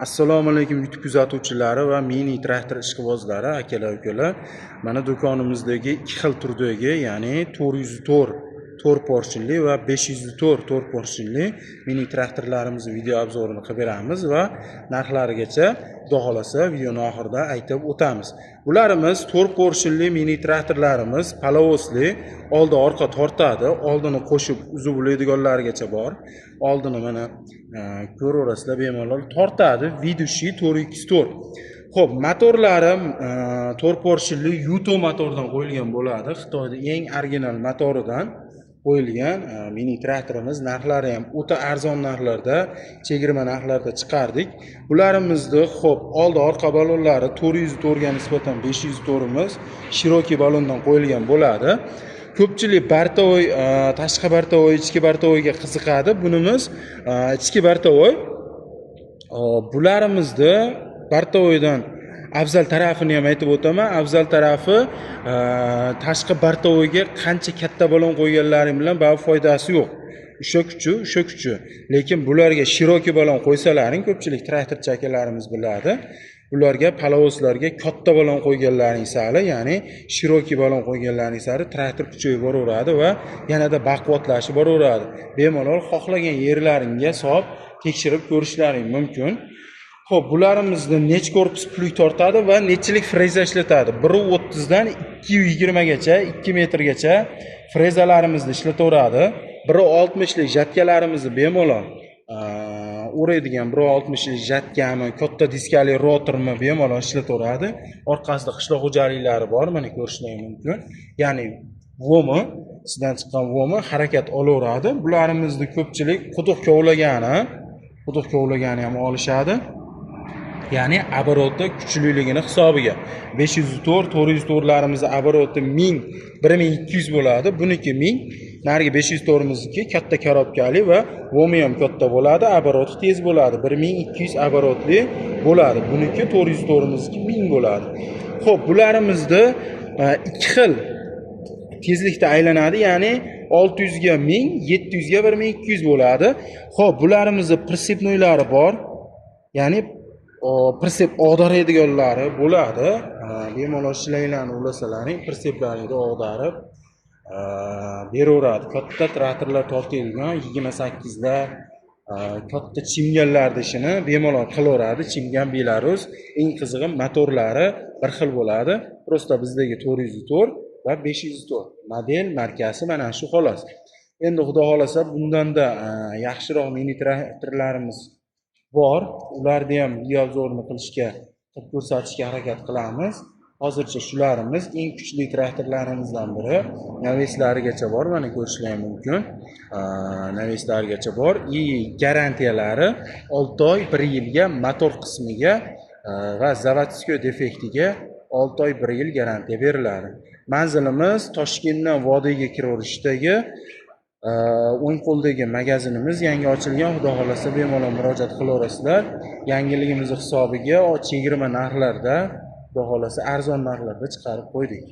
Assalomu alaykum YouTube kuzatuvchilari va mini traktor ishqibozlari, akalar, ukalar. Mana do'konimizdagi ikki xil turdagi, ya'ni 404 porshinli va 504 4 porshinli mini traktorlarimizni video obzorini qilib beramiz va narxlarigacha xudo xolasa videoning oxirida aytib o'tamiz. Bularimiz 4 porshinli mini traktorlarimiz palovosli, oldi orqa tortadi, oldini qo'shib uzib oladiganlarigacha bor. Oldini mana ko'raverasizlar, bemalol tortadi. Vidushi 4x4. Xo'p, motorlarim 4 porshinli Yuto motordan qo'yilgan bo'ladi. Xitoyning eng original motoridan qo'yilgan mini traktorimiz. Narxlari ham o'ta arzon narxlarda, chegirma narxlarda chiqardik. Bularimizni xo'p, oldi orqa balonlari 404 ga nisbatan 504 imiz Shiroki balondan qo'yilgan bo'ladi. Ko'pchilik bartovoy, tashqi bartovoy, ichki bartovoyga qiziqadi. Bunimiz ichki bartovoy. Bularimizni bartovoydan afzal tarafini ham aytib o'taman. Afzal tarafi tashqi bartovoyga qancha katta balon qo'yganlaring bilan baribir foydasi yo'q. O'sha kuchi. Lekin bularga Shiroki balon qo'ysalaring, ko'pchilik traktorchi akalarimiz biladi. Bularga palovoslarga katta balon qo'yganlaring sari, ya'ni Shiroki balon qo'yganlaring sari traktor kuchayib boraveradi va yanada baquvvatlashib boraveradi. Bemalol xohlagan yerlaringga solib tekshirib ko'rishlaring mumkin. Xo'p, bularimizni necha korpus plyuk tortadi va nechilik freza ishlatadi? 1.30 dan 2.20 gacha, 2 metrgacha frezalarimizni ishlataveradi. 1.60 lik jatkalarimizni bemalol o'raydigan 1.60 lik jatkami, katta diskali rotormi bemalol ishlataveradi. Orqasida qishloq xo'jaliklari bor, mana ko'rishlaringiz mumkin. Ya'ni vomi, sizdan chiqqan vomi harakat olaveradi. Bularimizni ko'pchilik quduq kovlagani ham olishadi. Ya'ni oboroti kuchliligini hisobiga 504, 404larimiz oboroti 1200 bo'ladi. Buniki 1000, narigi 504imizniki katta korobkali va vomi ham katta bo'ladi, oboroti tez bo'ladi. 1200 oborotli bo'ladi. Buniki 404imizniki 1000 bo'ladi. Xo'p, bularimizni ikki xil tezlikda aylanadi, ya'ni 600 ga 1000, 700 ga 1200 bo'ladi. Xo'p, bularimizni prinsipnoylari bor. Ya'ni prinsip og'daradiganlari bo'ladi. Bemalol shilanglarni ulasalaring, prinsiplarni og'darib beraveradi. Katta traktorlar tortilgan 28 lar, katta chimganlarning ishini bemalol qilaveradi. Chimgan Belarus, eng qizig'i motorlari bir xil bo'ladi. Prosta bizdagi 404 va 504 model markasi mana shu xolos. Endi xudo xolasa bundanda yaxshiroq mini traktorlarimiz bor. Ularni ham video obzorini qilib ko'rsatishga harakat qilamiz. Hozircha shularimiz eng kuchli traktorlarimizdan biri. Naveslarigacha bor, mana ko'rishlaringiz mumkin. Naveslarigacha bor. Garantiyalari 6 oy, 1 yilga motor qismiga va zavodskiy defektiga 6 oy, 1 yil garantiya beriladi. Manzilimiz Toshkentdan Vodiyga kiraverishdagi o'ng qo'ldagi magazinimiz yangi ochilgan. Xudo xolasa bemalol murojaat qilaverasizlar. Yangiligimiz hisobiga chegirma narxlarda, xudo xolasa arzon narxlarda chiqarib qo'ydik.